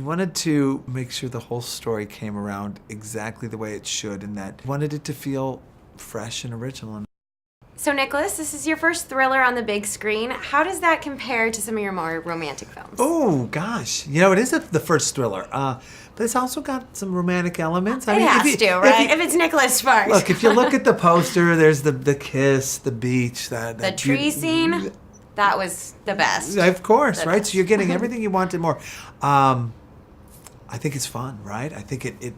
He wanted to make sure the whole story came around exactly the way it should, and that he wanted it to feel fresh and original. So Nicholas, this is your first thriller on the big screen. How does that compare to some of your more romantic films? Oh, gosh. It is the first thriller. But it's also got some romantic elements. It has to, right? If it's Nicholas Sparks. Look, if you look at the poster, there's the kiss, the beach, the tree scene. That was the best. Of course, right? Best. So you're getting everything you wanted more. I think it's fun, right? I think it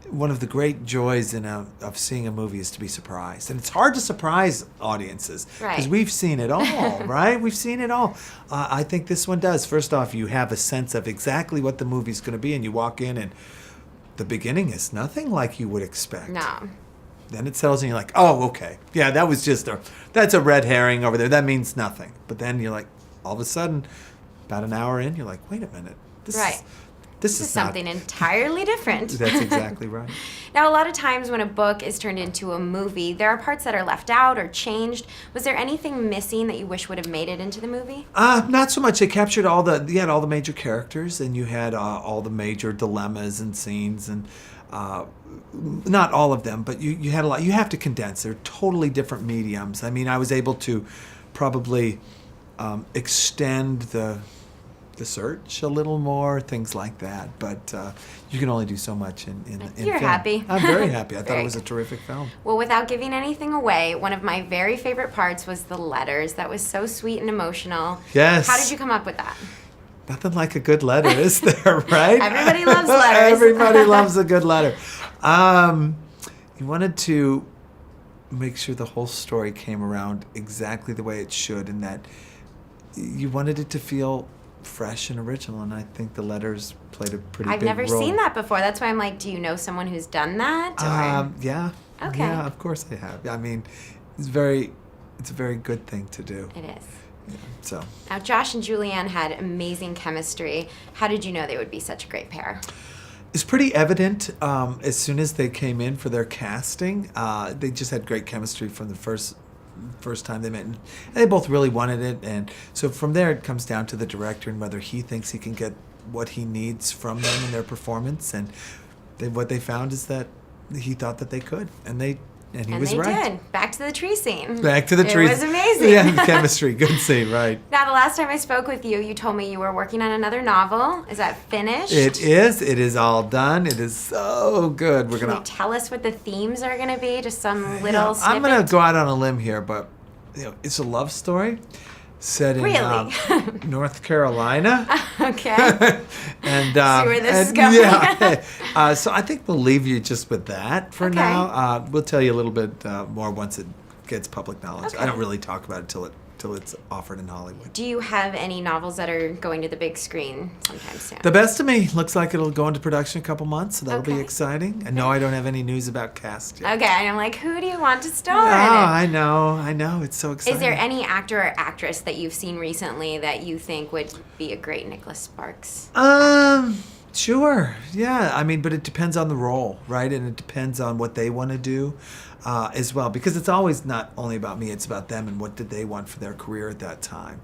one of the great joys of seeing a movie is to be surprised. And it's hard to surprise audiences. Right. Because we've seen it all, right? We've seen it all. I think this one does. First off, you have a sense of exactly what the movie's going to be, and you walk in and the beginning is nothing like you would expect. No. Then it settles and you're like, oh, okay. Yeah, that was that's a red herring over there. That means nothing. But then you're like, all of a sudden, about an hour in, you're like, wait a minute. This is something entirely different. That's exactly right. Now, a lot of times when a book is turned into a movie, there are parts that are left out or changed. Was there anything missing that you wish would have made it into the movie? Not so much. It captured you had all the major characters, and you had all the major dilemmas and scenes, and not all of them, but you had a lot. You have to condense. They're totally different mediums. I mean, I was able to probably extend the search a little more, things like that. But you can only do so much in You're film. happy. I'm very happy. I thought it was a terrific film. Well, without giving anything away, one of my very favorite parts was the letters. That was so sweet and emotional. Yes. How did you come up with that? Nothing like a good letter, is there, right? Everybody loves letters. Everybody loves a good letter. He wanted to make sure the whole story came around exactly the way it should, and that you wanted it to feel fresh and original, and I think the letters played a pretty big role. I've never seen that before. That's why I'm like, do you know someone who's done that? Yeah. Okay. Yeah, of course I have. I mean, it's a very good thing to do. It is. Yeah, so. Now, Josh and Julianne had amazing chemistry. How did you know they would be such a great pair? It's pretty evident as soon as they came in for their casting. They just had great chemistry from the first time they met, and they both really wanted it. And so from there, it comes down to the director and whether he thinks he can get what he needs from them in their performance. And what they found is that he thought that they could, and he was right. And they did. Back to the tree scene. Back to the tree. It was amazing. Yeah, chemistry, good scene, right. Now, the last time I spoke with you, you told me you were working on another novel. Is that finished? It is. It is all done. It is so good. Can you tell us what the themes are going to be? Just some little snippet? I'm going to go out on a limb here, but it's a love story set in North Carolina. Okay. And see where this is going. Yeah. So I think we'll leave you just with that for now. We'll tell you a little bit more once it gets public knowledge. Okay. I don't really talk about it till it's offered in Hollywood. Do you have any novels that are going to the big screen sometime soon? The Best of Me looks like it'll go into production in a couple months, so that'll be Okay. exciting. And no, I don't have any news about cast yet. Okay, and I'm like, who do you want to star Oh, in it? I know. It's so exciting. Is there any actor or actress that you've seen recently that you think would be a great Nicholas Sparks? Sure. Yeah. I mean, but it depends on the role, right? And it depends on what they want to do as well. Because it's always not only about me, it's about them and what did they want for their career at that time.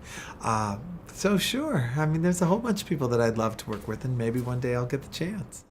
So sure. I mean, there's a whole bunch of people that I'd love to work with, and maybe one day I'll get the chance.